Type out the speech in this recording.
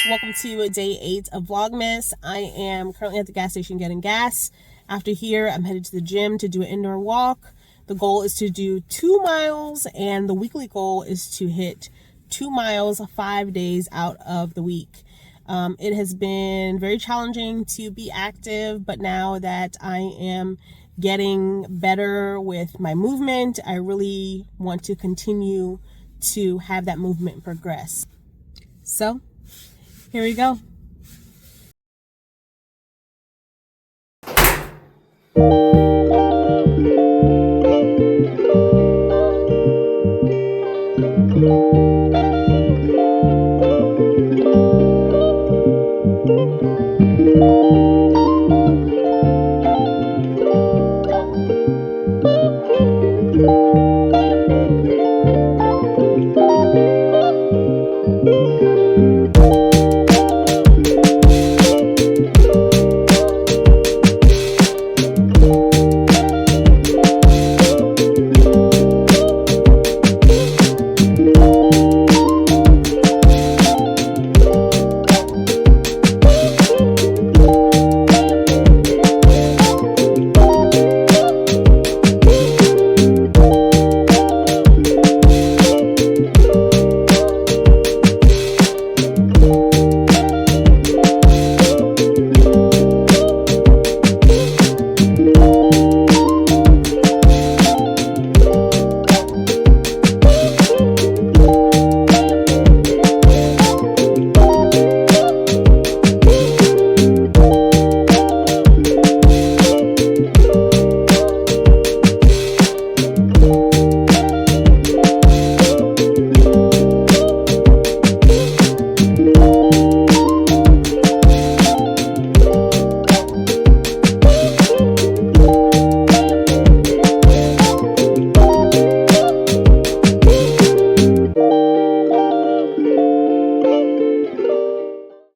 Welcome to day 8 of Vlogmas. I am currently at the gas station getting gas. After here, I'm headed to the gym to do an indoor walk. The goal is to do 2 miles, and the weekly goal is to hit 2 miles 5 days out of the week. It has been very challenging to be active, but now that I am getting better with my movement, I really want to continue to have that movement progress. So, here we go.